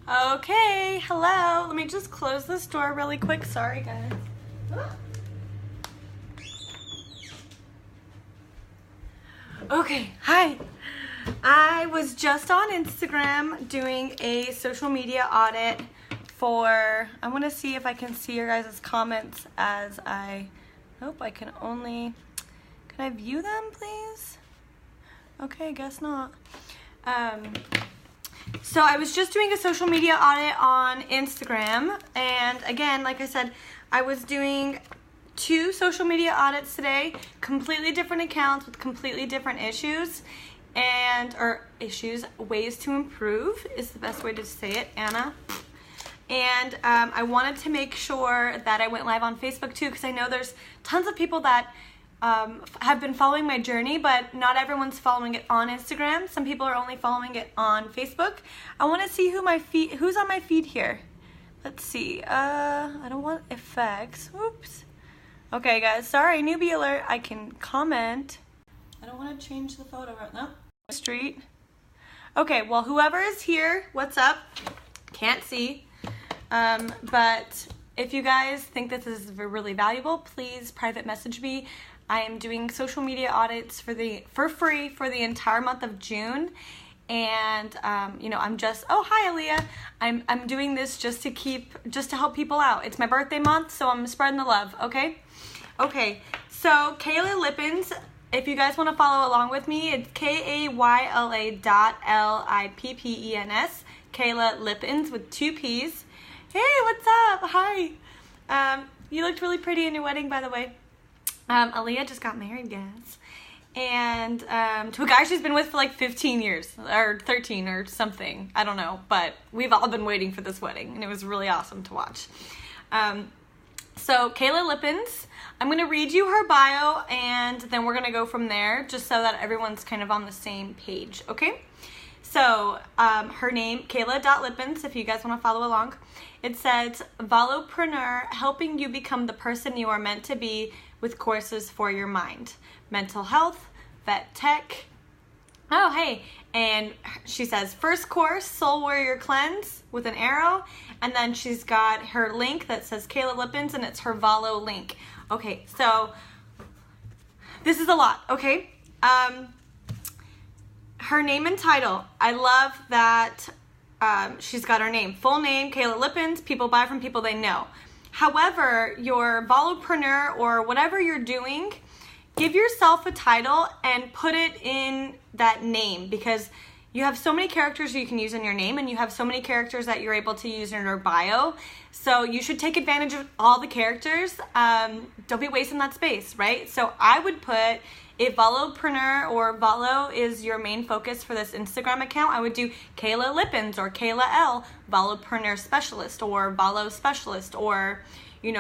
Okay, hello. Let me just close this door really quick. Sorry, guys. Okay, hi. I was just on Instagram doing a social media audit for, I want to see if I can see your guys' comments as I, nope, I can only, can I view them, please? Okay, guess not. So I was just doing a social media audit on Instagram, and again, like I said, I was doing 2 social media audits today, completely different accounts with completely different issues, ways to improve is the best way to say it, Anna. And I wanted to make sure that I went live on Facebook too, because I know there's tons of people that have been following my journey, but not everyone's following it on Instagram. Some people are only following it on Facebook. I want to see who's on my feed here. Let's see. I don't want effects. Oops. Okay, guys. Sorry, newbie alert. I can comment. I don't want to change the photo right now. Street. Okay. Well, whoever is here, what's up? Can't see. But if you guys think this is really valuable, please private message me. I am doing social media audits for free for the entire month of June, and I'm just, oh hi Aaliyah, I'm doing this just to help people out. It's my birthday month, so I'm spreading the love. Okay, so Kayla Lippens, if you guys want to follow along with me, it's KAYLA.LIPPENS, Kayla Lippens with 2 P's. Hey, what's up? Hi. You looked really pretty in your wedding, by the way. Aaliyah just got married, guys. And to a guy she's been with for like 15 years, or 13 or something. I don't know, but we've all been waiting for this wedding, and it was really awesome to watch. So Kayla Lippens, I'm going to read you her bio, and then we're going to go from there, just so that everyone's kind of on the same page, okay? So her name, Kayla.Lippens, if you guys want to follow along. It says, Volopreneur, helping you become the person you are meant to be with courses for your mind. Mental health, vet tech. Oh, hey. And she says, first course, Soul Warrior Cleanse with an arrow. And then she's got her link that says Kayla Lippens, and it's her Volo link. Okay, so this is a lot, okay? Her name and title. I love that she's got her name. Full name, Kayla Lippens. People buy from people they know. However, your Volopreneur or whatever you're doing, give yourself a title and put it in that name, because you have so many characters you can use in your name, and you have so many characters that you're able to use in your bio. So you should take advantage of all the characters. Don't be wasting that space, right? So I would put, if Volopreneur or Volo is your main focus for this Instagram account, I would do Kayla Lippens or Kayla L, Volopreneur Specialist, or Volo Specialist, or,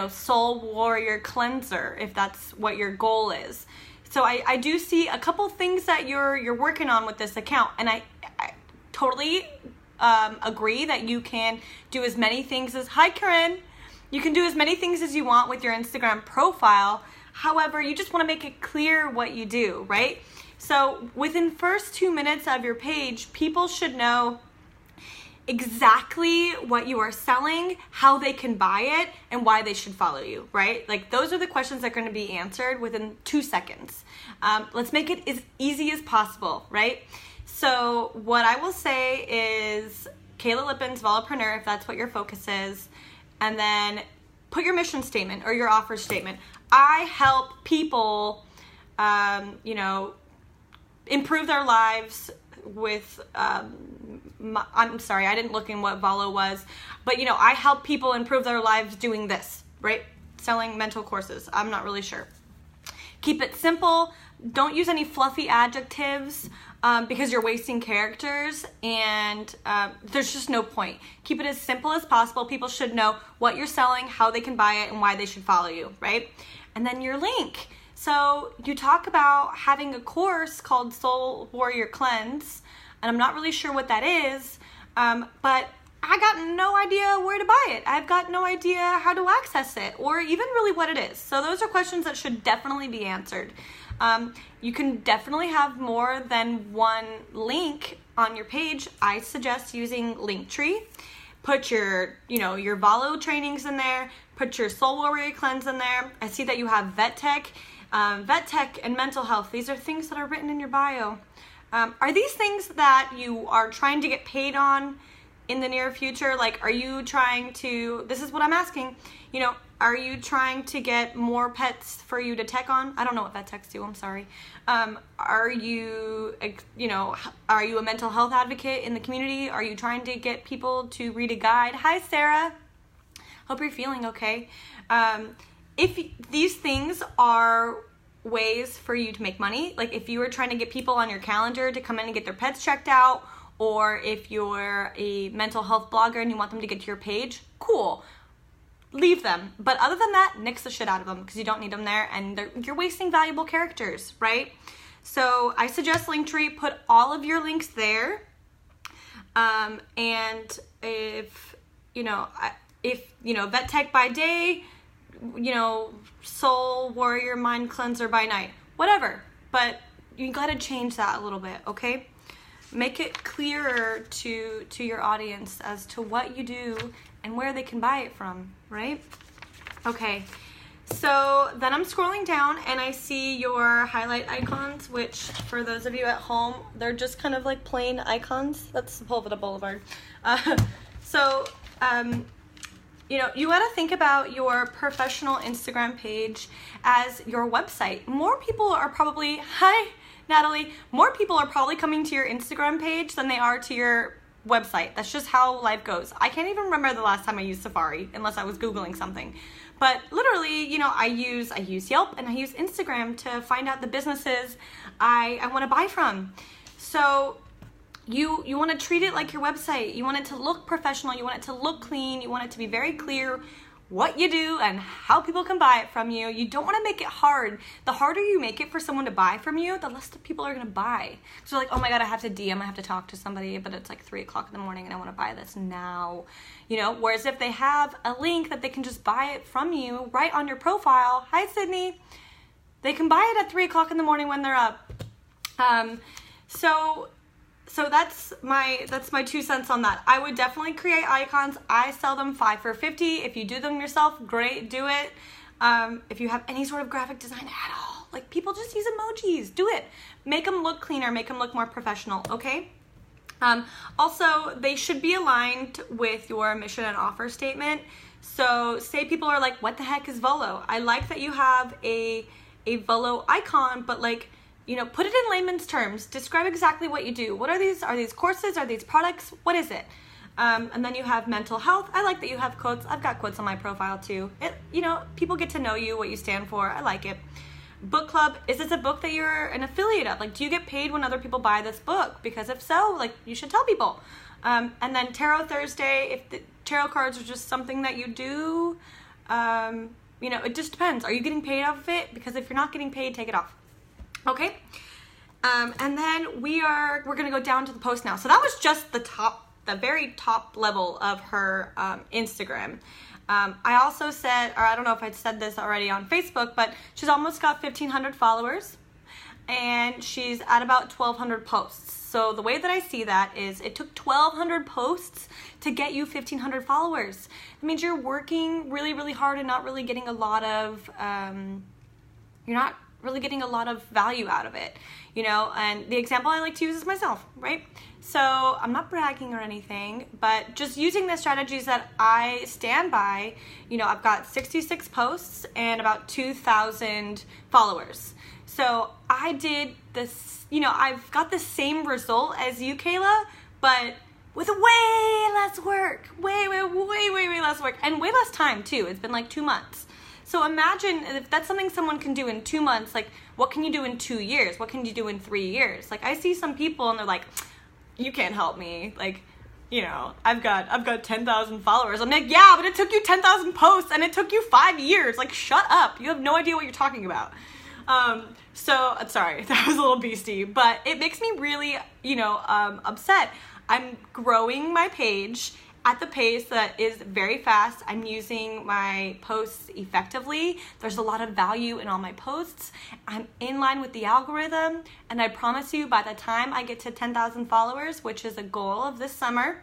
Soul Warrior Cleanser, if that's what your goal is. So I do see a couple things that you're working on with this account, and I totally agree that you can do as many things as, hi Karen, you can do as many things as you want with your Instagram profile. However, you just want to make it clear what you do, right? So within first 2 minutes of your page, people should know exactly what you are selling, how they can buy it, and why they should follow you, right? Like, those are the questions that are going to be answered within 2 seconds. Let's make it as easy as possible, right? So what I will say is Kayla Lippens, Volopreneur, if that's what your focus is, and then put your mission statement or your offer statement. I help people, improve their lives with, I'm sorry, I didn't look in what Volo was, but, I help people improve their lives doing this, right? Selling mental courses. I'm not really sure. Keep it simple. Don't use any fluffy adjectives because you're wasting characters, and there's just no point. Keep it as simple as possible. People should know what you're selling, how they can buy it, and why they should follow you, right? And then your link. So you talk about having a course called Soul Warrior Cleanse, and I'm not really sure what that is, but I got no idea where to buy it. I've got no idea how to access it, or even really what it is. So those are questions that should definitely be answered. You can definitely have more than one link on your page. I suggest using Linktree. Put your, your Valo trainings in there. Put your Soul Warrior Cleanse in there. I see that you have Vet Tech. Vet Tech and mental health. These are things that are written in your bio. Are these things that you are trying to get paid on in the near future? Like, are you trying to, this is what I'm asking, are you trying to get more pets for you to tech on? I don't know what vet techs do, I'm sorry. Are you, are you a mental health advocate in the community? Are you trying to get people to read a guide? Hi, Sarah. Hope you're feeling okay. If these things are ways for you to make money, like if you were trying to get people on your calendar to come in and get their pets checked out, or if you're a mental health blogger and you want them to get to your page, cool. Leave them. But other than that, nix the shit out of them because you don't need them there and you're wasting valuable characters, right? So I suggest Linktree, put all of your links there. And if Vet Tech by day, Soul Warrior Mind Cleanser by night, whatever. But you gotta change that a little bit, okay? Make it clearer to your audience as to what you do and where they can buy it from, right? Okay, so then I'm scrolling down and I see your highlight icons, which for those of you at home, they're just kind of like plain icons. That's Sepulveda Boulevard. You got to think about your professional Instagram page as your website. More people are probably, hi, Natalie, more people are probably coming to your Instagram page than they are to your website. That's just how life goes. I can't even remember the last time I used Safari unless I was Googling something. But literally, I use Yelp and I use Instagram to find out the businesses I want to buy from. So you want to treat it like your website. You want it to look professional. You want it to look clean. You want it to be very clear what you do and how people can buy it from you. You don't want to make it hard. The harder you make it for someone to buy from you, the less the people are going to buy. So like, oh my God, I have to DM, I have to talk to somebody, but it's like 3 o'clock in the morning and I want to buy this now. Whereas if they have a link that they can just buy it from you right on your profile, hi Sydney, they can buy it at 3 o'clock in the morning when they're up. So that's my 2 cents on that. I would definitely create icons. I sell them 5 for $50. If you do them yourself, great, do it. If you have any sort of graphic design at all, like people just use emojis, do it. Make them look cleaner, make them look more professional, okay? Also, they should be aligned with your mission and offer statement. So say people are like, what the heck is Volo? I like that you have a Volo icon, but like, put it in layman's terms. Describe exactly what you do. What are these? Are these courses? Are these products? What is it? And then you have mental health. I like that you have quotes. I've got quotes on my profile too. People get to know you, what you stand for. I like it. Book club. Is this a book that you're an affiliate of? Like, do you get paid when other people buy this book? Because if so, like, you should tell people. And then Tarot Thursday. If the tarot cards are just something that you do, it just depends. Are you getting paid off of it? Because if you're not getting paid, take it off. Okay, and then we're gonna go down to the post now. So that was just the very top level of her Instagram. I also said, or I don't know if I'd said this already on Facebook, but she's almost got 1,500 followers, and she's at about 1,200 posts. So the way that I see that is it took 1,200 posts to get you 1,500 followers. It means you're working really, really hard and not really getting a lot of, value out of it, and the example I like to use is myself, right? So I'm not bragging or anything, but just using the strategies that I stand by, I've got 66 posts and about 2,000 followers. So I did this, I've got the same result as you, Kayla, but with way less work, way less work, and way less time too. It's been like 2 months. So imagine if that's something someone can do in 2 months, like what can you do in 2 years? What can you do in 3 years? Like I see some people and they're like, you can't help me. Like, I've got 10,000 followers. I'm like, yeah, but it took you 10,000 posts and it took you 5 years. Like, shut up. You have no idea what you're talking about. So sorry, that was a little beastie, but it makes me really, upset. I'm growing my page at the pace that is very fast. I'm using my posts effectively. There's a lot of value in all my posts. I'm in line with the algorithm, and I promise you by the time I get to 10,000 followers, which is a goal of this summer,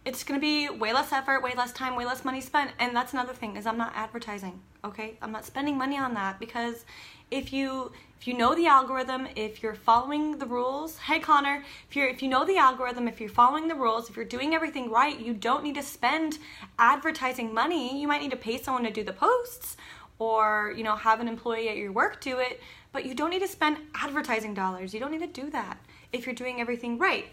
it's going to be way less effort, way less time, way less money spent. And that's another thing, is I'm not advertising, okay? I'm not spending money on that, because if you know the algorithm, if you're following the rules, hey Connor, if you know the algorithm, if you're following the rules, if you're doing everything right, you don't need to spend advertising money. You might need to pay someone to do the posts, or, you know, have an employee at your work do it, but you don't need to spend advertising dollars. You don't need to do that if you're doing everything right.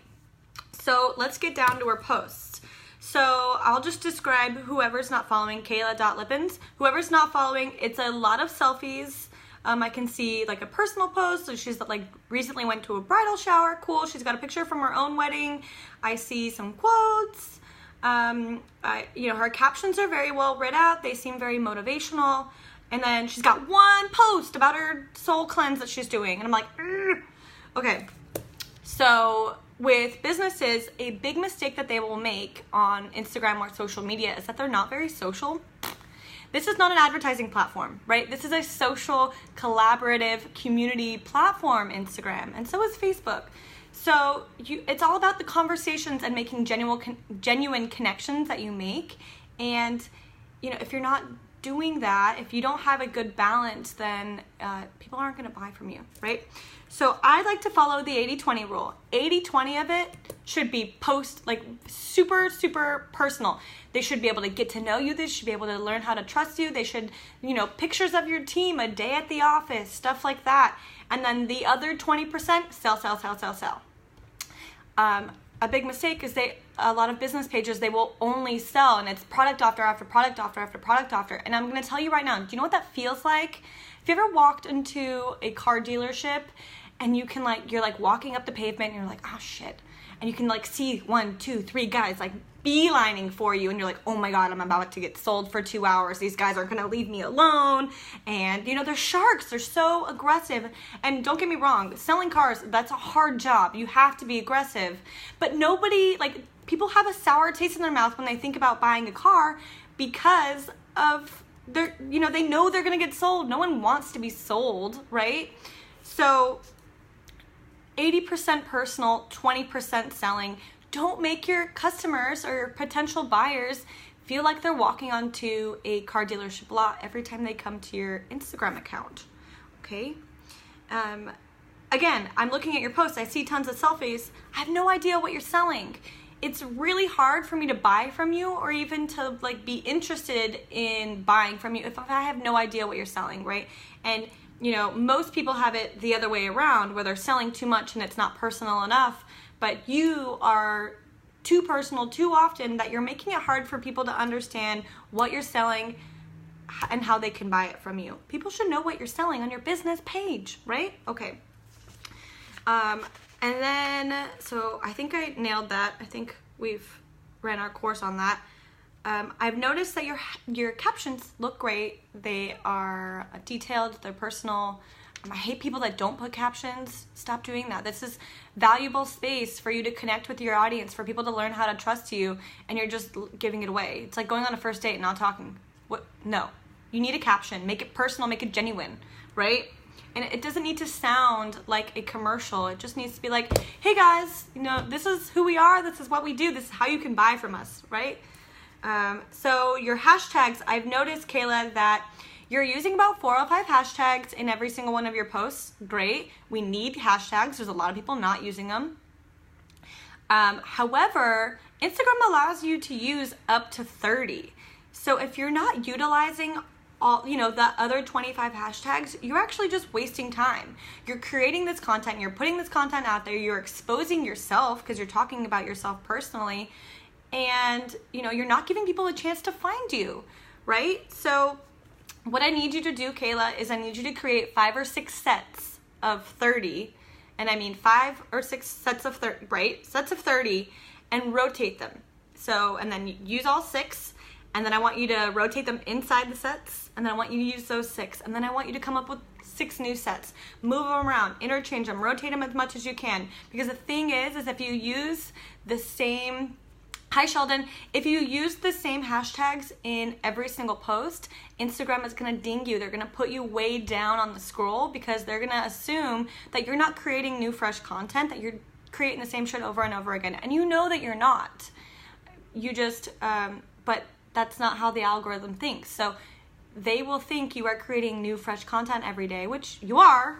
So let's get down to our posts. So I'll just describe whoever's not following, Kayla.Lippens. Whoever's not following, it's a lot of selfies. I can see like a personal post. So she's like recently went to a bridal shower. Cool. She's got a picture from her own wedding. I see some quotes. Her captions are very well written out. They seem very motivational. And then she's got one post about her soul cleanse that she's doing. And I'm like, ugh. Okay. So with businesses, a big mistake that they will make on Instagram or social media is that they're not very social. This is not an advertising platform, right? This is a social, collaborative, community platform, Instagram, and so is Facebook. So it's all about the conversations and making genuine connections that you make. And, you know, if you're not doing that, if you don't have a good balance, then people aren't going to buy from you, right? So I like to follow the 80-20 rule. 80-20 of it should be super, super personal. They should be able to get to know you. They should be able to learn how to trust you. They should, you know, pictures of your team, a day at the office, stuff like that. And then the other 20%, sell. A big mistake is a lot of business pages, they will only sell, and it's product after product after product after. And I'm going to tell you right now, do you know what that feels like? Have you ever walked into a car dealership and you're walking up the pavement and you're like, oh shit. And you can see 1, 2, 3 guys beelining for you, and you're like, oh my God, I'm about to get sold for 2 hours. These guys aren't going to leave me alone. And you know, they're sharks. They're so aggressive. And don't get me wrong, selling cars, that's a hard job. You have to be aggressive. But people have a sour taste in their mouth when they think about buying a car, because of they know they're going to get sold. No one wants to be sold, right? So 80% personal, 20% selling. Don't make your customers or your potential buyers feel like they're walking onto a car dealership lot every time they come to your Instagram account, okay? Again, I'm looking at your posts. I see tons of selfies. I have no idea what you're selling. It's really hard for me to buy from you, or even to be interested in buying from you if I have no idea what you're selling, right? And you know, most people have it the other way around, where they're selling too much and it's not personal enough, but you are too personal too often, that you're making it hard for people to understand what you're selling and how they can buy it from you. People should know what you're selling on your business page, right? Okay. And then, so I think I nailed that. I think we've ran our course on that. I've noticed that your captions look great. They are detailed, they're personal. I hate people that don't put captions. Stop doing that. This is valuable space for you to connect with your audience, for people to learn how to trust you, and you're just giving it away. It's like going on a first date and not talking. What? No. You need a caption. Make it personal, make it genuine, right? And it doesn't need to sound like a commercial. It just needs to be like, hey guys, you know, this is who we are, this is what we do, this is how you can buy from us, right? So your hashtags, I've noticed, Kayla, that you're using about 4 or 5 hashtags in every single one of your posts. Great. We need hashtags. There's a lot of people not using them. However, Instagram allows you to use up to 30. So if you're not utilizing all, the other 25 hashtags, you're actually just wasting time. You're creating this content, you're putting this content out there, you're exposing yourself because you're talking about yourself personally, and you're not giving people a chance to find you, right? So what I need you to do, Kayla, is I need you to create 5 or 6 sets of 30, and I mean 5 or 6 sets of 30, right? Sets of 30, and rotate them. So, and then use all 6, and then I want you to rotate them inside the sets, and then I want you to use those 6, and then I want you to come up with 6 new sets. Move them around, interchange them, rotate them as much as you can. Because the thing is if you use the same, hi Sheldon, if you use the same hashtags in every single post, Instagram is gonna ding you. They're gonna put you way down on the scroll because they're gonna assume that you're not creating new, fresh content, that you're creating the same shit over and over again. And you know that you're not. you just, but that's not how the algorithm thinks. So they will think you are creating new, fresh content every day, which you are,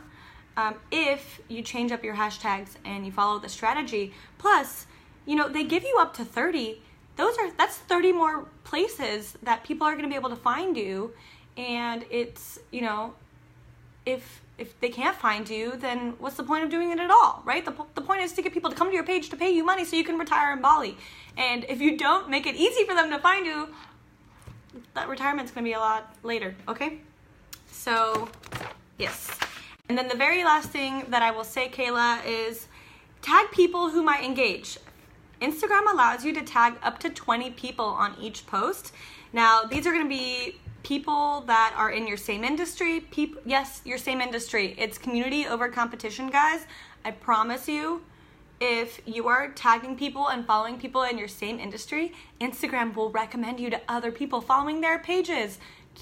if you change up your hashtags and you follow the strategy. Plus, you know, they give you up to 30. That's 30 more places that people are going to be able to find you. And it's, you know, if they can't find you, then what's the point of doing it at all, right? The point is to get people to come to your page to pay you money so you can retire in Bali. And if you don't make it easy for them to find you, that retirement's going to be a lot later, okay? So, yes. And then the very last thing that I will say, Kayla, is tag people who might engage. Instagram allows you to tag up to 20 people on each post. Now, these are going to be people that are in your same industry. Yes, your same industry. It's community over competition, guys. I promise you, if you are tagging people and following people in your same industry, Instagram will recommend you to other people following their pages.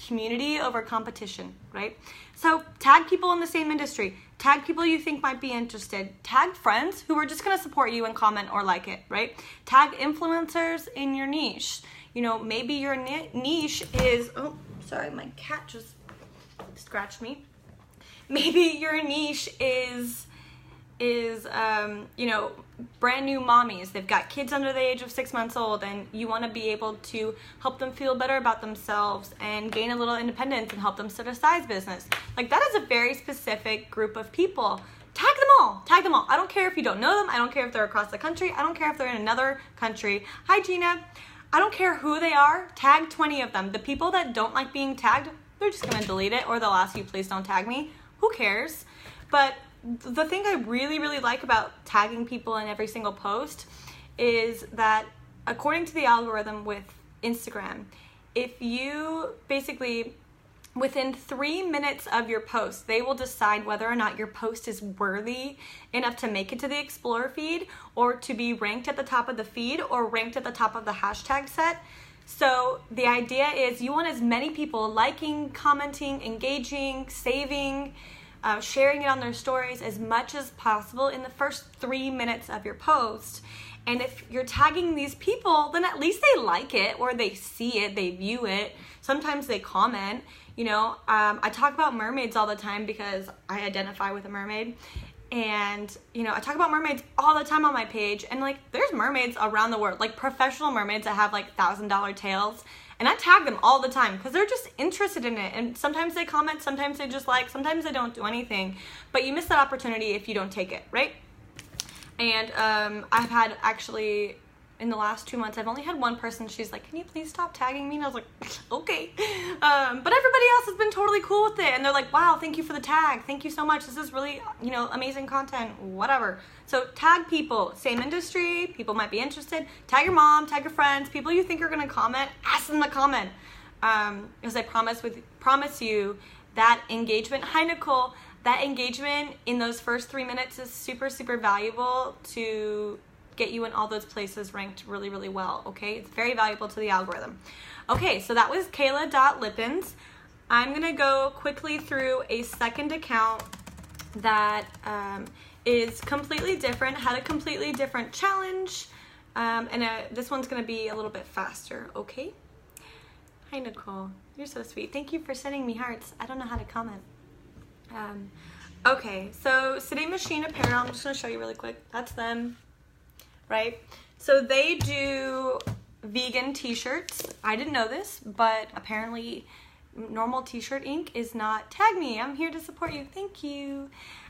Community over competition, right? So tag people in the same industry. Tag people you think might be interested. Tag friends who are just going to support you and comment or like it, right? Tag influencers in your niche. You know, maybe your niche is, oh, sorry, my cat just scratched me. Maybe your niche is you know, brand new mommies. They've got kids under the age of 6 months old, and you want to be able to help them feel better about themselves and gain a little independence and help them start a size business. Like, that is a very specific group of people. Tag them all. Tag them all. I don't care if you don't know them. I don't care if they're across the country. I don't care if they're in another country. Hi, Gina. I don't care who they are. Tag 20 of them. The people that don't like being tagged, they're just going to delete it, or they'll ask you, please don't tag me. Who cares? But the thing I really, really like about tagging people in every single post is that, according to the algorithm with Instagram, if you basically, within 3 minutes of your post, they will decide whether or not your post is worthy enough to make it to the Explore feed, or to be ranked at the top of the feed, or ranked at the top of the hashtag set. So the idea is you want as many people liking, commenting, engaging, saving, sharing it on their stories as much as possible in the first 3 minutes of your post. And if you're tagging these people, then at least they like it, or they see it, they view it. Sometimes they comment. You know, I talk about mermaids all the time because I identify with a mermaid. And, you know, I talk about mermaids all the time on my page. And, like, there's mermaids around the world, like professional mermaids that have, like, $1,000 tails. And I tag them all the time because they're just interested in it. And sometimes they comment, sometimes they just like, sometimes they don't do anything. But you miss that opportunity if you don't take it, right? And I've had, actually, in the last 2 months, I've only had one person, she's like, can you please stop tagging me? And I was like, okay. But everybody else has been totally cool with it. And they're like, wow, thank you for the tag. Thank you so much. This is really, you know, amazing content, whatever. So tag people, same industry, people might be interested. Tag your mom, tag your friends, people you think are going to comment, ask them to comment. Because I promise you that engagement, hi Nicole, that engagement in those first 3 minutes is super, super valuable to get you in all those places ranked really, really well, okay? It's very valuable to the algorithm. Okay, so that was Kayla.Lippens. I'm gonna go quickly through a second account that is completely different, had a completely different challenge, and this one's gonna be a little bit faster, okay? Hi Nicole, you're so sweet. Thank you for sending me hearts. I don't know how to comment. Okay, so City Machine Apparel, I'm just gonna show you really quick. That's them, right? So they do vegan t-shirts. I didn't know this, but apparently normal t-shirt ink is not. Tag me, I'm here to support you. Thank you.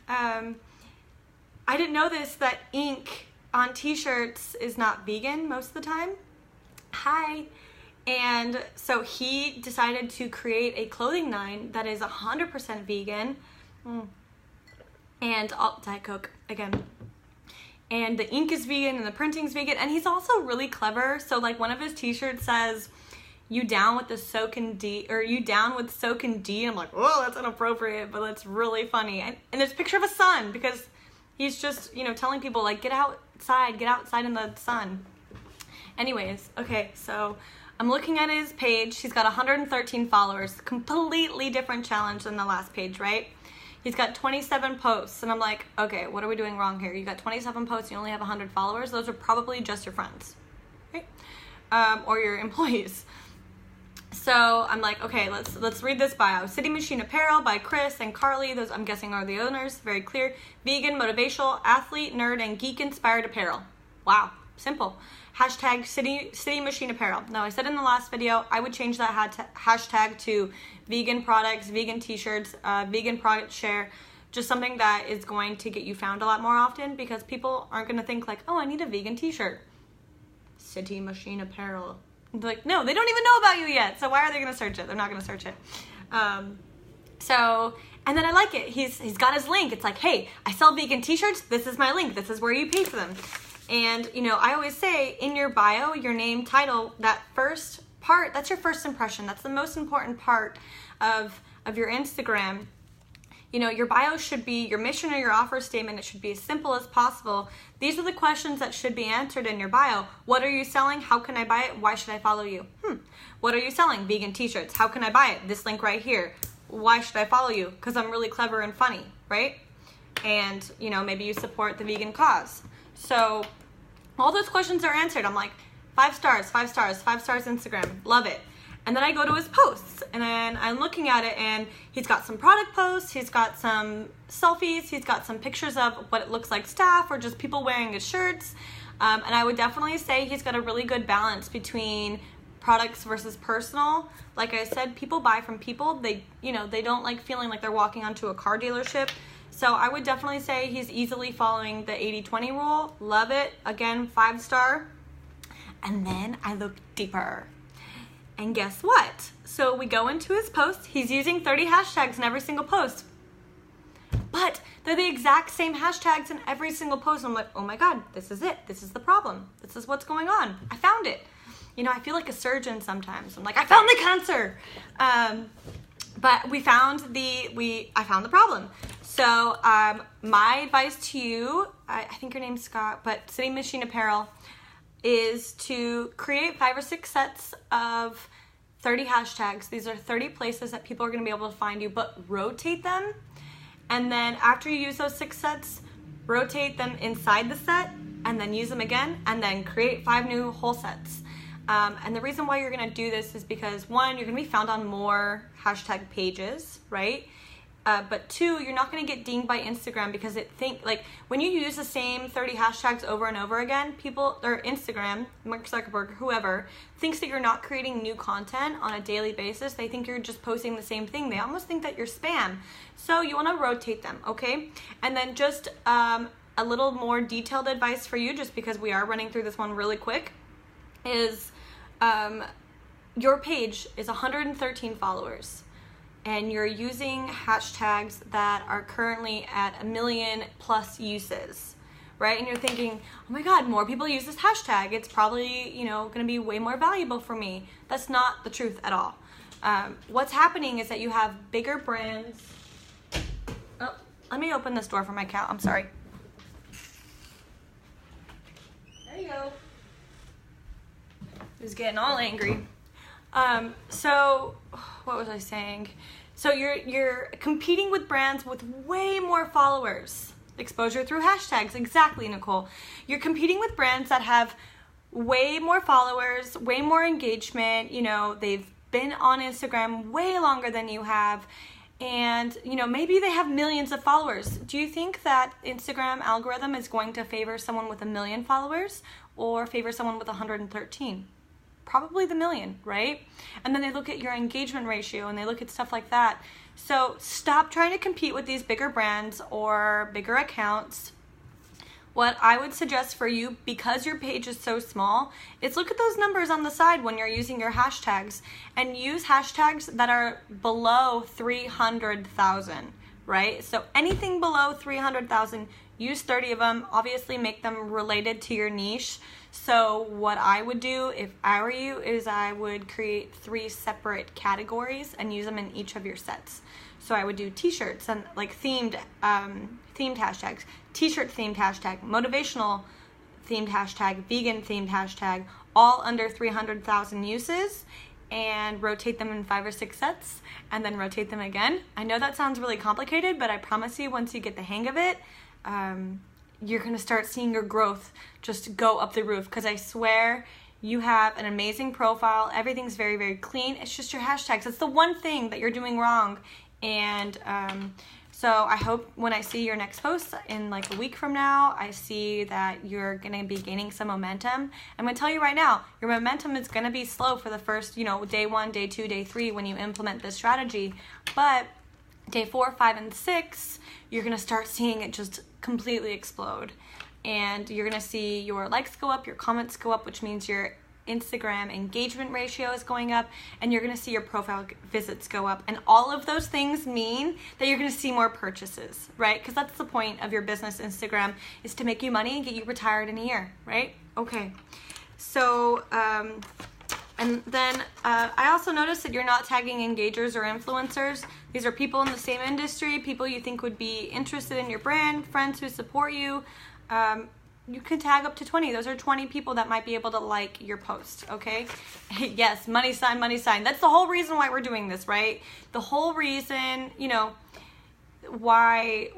I didn't know this, that ink on t-shirts is not vegan most of the time. Hi. And so he decided to create a clothing line that is 100% vegan. And Diet Coke again. And the ink is vegan and the printing's vegan. And he's also really clever. So like one of his t-shirts says, you down with the soak and D, or you down with soak and D. I'm like, whoa, that's inappropriate, but that's really funny. And there's a picture of a sun because he's just, you know, telling people like, get outside in the sun. Anyways, okay, so I'm looking at his page. He's got 113 followers, completely different challenge than the last page, right? He's got 27 posts, and I'm like, okay, what are we doing wrong here? You got 27 posts, you only have 100 followers. Those are probably just your friends, right? or your employees. So I'm like, okay, let's read this bio. City Machine Apparel by Chris and Carly. Those, I'm guessing, are the owners. Very clear. Vegan, motivational, athlete, nerd, and geek-inspired apparel. Wow, simple. Hashtag City Machine Apparel. Now, I said in the last video, I would change that hashtag to vegan products, vegan t-shirts, vegan product share. Just something that is going to get you found a lot more often, because people aren't going to think like, oh, I need a vegan t-shirt. City Machine Apparel. They're like, no, they don't even know about you yet. So why are they going to search it? They're not going to search it. And then I like it. He's got his link. It's like, hey, I sell vegan t-shirts. This is my link. This is where you pay for them. And, you know, I always say in your bio, your name, title, that first part, that's your first impression. That's the most important part of your Instagram. You know, your bio should be your mission or your offer statement. It should be as simple as possible. These are the questions that should be answered in your bio. What are you selling? How can I buy it? Why should I follow you? What are you selling? Vegan t-shirts. How can I buy it? This link right here. Why should I follow you? Because I'm really clever and funny, right? And, you know, maybe you support the vegan cause. So all those questions are answered. I'm like, 5 stars, 5 stars, 5 stars Instagram. Love it. And then I go to his posts, and then I'm looking at it, and he's got some product posts, he's got some selfies, he's got some pictures of what it looks like staff or just people wearing his shirts. And I would definitely say he's got a really good balance between products versus personal. Like I said, people buy from people. They don't like feeling like they're walking onto a car dealership. So I would definitely say he's easily following the 80-20 rule. Love it. Again, 5 star. And then I look deeper. And guess what? So we go into his post. He's using 30 hashtags in every single post. But they're the exact same hashtags in every single post. I'm like, oh my God, this is it. This is the problem. This is what's going on. I found it. You know, I feel like a surgeon sometimes. I'm like, I found the cancer. But I found the problem. So my advice to you, I think your name's Scott, but City Machine Apparel, is to create 5 or 6 sets of 30 hashtags. These are 30 places that people are going to be able to find you, but rotate them. And then after you use those 6 sets, rotate them inside the set, and then use them again, and then create 5 new whole sets. And the reason why you're going to do this is because, 1, you're going to be found on more hashtag pages, right? But 2, you're not going to get dinged by Instagram, because when you use the same 30 hashtags over and over again, people, or Instagram, Mark Zuckerberg, whoever, thinks that you're not creating new content on a daily basis. They think you're just posting the same thing. They almost think that you're spam. So you want to rotate them, okay? And then just a little more detailed advice for you, just because we are running through this one really quick, is your page is 113 followers. And you're using hashtags that are currently at 1 million plus uses, right? And you're thinking, oh my God, more people use this hashtag. It's probably, going to be way more valuable for me. That's not the truth at all. What's happening is that you have bigger brands. Oh, let me open this door for my cat. I'm sorry. There you go. He was getting all angry. So what was I saying? So you're competing with brands with way more followers. Exposure through hashtags. Exactly, Nicole. You're competing with brands that have way more followers, way more engagement. They've been on Instagram way longer than you have. And, maybe they have millions of followers. Do you think that Instagram algorithm is going to favor someone with 1 million followers or favor someone with 113? Probably the 1 million, right? And then they look at your engagement ratio and they look at stuff like that. So stop trying to compete with these bigger brands or bigger accounts. What I would suggest for you, because your page is so small, is look at those numbers on the side when you're using your hashtags, and use hashtags that are below 300,000, right? So anything below 300,000, use 30 of them. Obviously make them related to your niche. So what I would do if I were you is I would create 3 separate categories and use them in each of your sets. So I would do t-shirts and like themed hashtags, t-shirt themed hashtag, motivational themed hashtag, vegan themed hashtag, all under 300,000 uses, and rotate them in 5 or 6 sets and then rotate them again. I know that sounds really complicated, but I promise you once you get the hang of it, you're going to start seeing your growth just go up the roof, because I swear You have an amazing profile. Everything's very, very clean. It's just your hashtags. It's the one thing that you're doing wrong. And so I hope when I see your next post in like a week from now, I see that you're going to be gaining some momentum. I'm going to tell you right now, your momentum is going to be slow for the first, day 1, day 2, day 3 when you implement this strategy. But day 4, 5, and 6, you're going to start seeing it just completely explode. And you're going to see your likes go up, your comments go up, which means your Instagram engagement ratio is going up, and you're going to see your profile visits go up. And all of those things mean that you're going to see more purchases, right? Because that's the point of your business Instagram, is to make you money and get you retired in a year, right? Okay. So, and then I also noticed that you're not tagging engagers or influencers. These are people in the same industry, people you think would be interested in your brand, friends who support you. You can tag up to 20. Those are 20 people that might be able to like your post, okay? Yes, money sign, money sign. That's the whole reason why we're doing this, right? The whole reason, why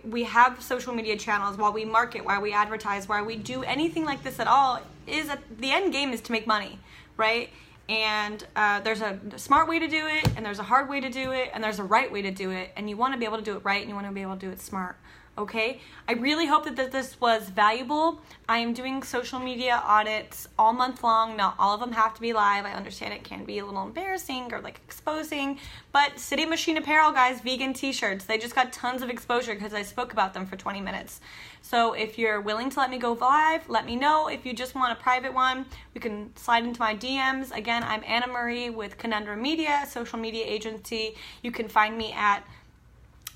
we have social media channels, why we market, why we advertise, why we do anything like this at all, is that the end game is to make money, right? And there's a smart way to do it, and there's a hard way to do it, and there's a right way to do it, and you want to be able to do it right, and you want to be able to do it smart. Okay, I really hope that this was valuable. I am doing social media audits all month long. Not all of them have to be live. I understand it can be a little embarrassing or like exposing, but City Machine Apparel, guys, vegan t-shirts, they just got tons of exposure because I spoke about them for 20 minutes. So if you're willing to let me go live, let me know. If you just want a private one, we can slide into my DMs. Again, I'm Anna Marie with Conundrum Media, social media agency. You can find me at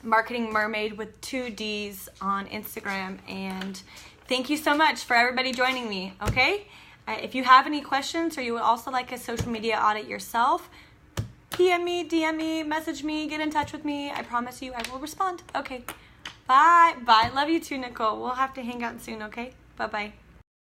Marketing Mermaid with 2 D's on Instagram. And thank you so much for everybody joining me, okay? If you have any questions or you would also like a social media audit yourself, PM me, DM me, message me, get in touch with me. I promise you I will respond. Okay, bye. Bye. Love you too, Nicole. We'll have to hang out soon, okay? Bye-bye.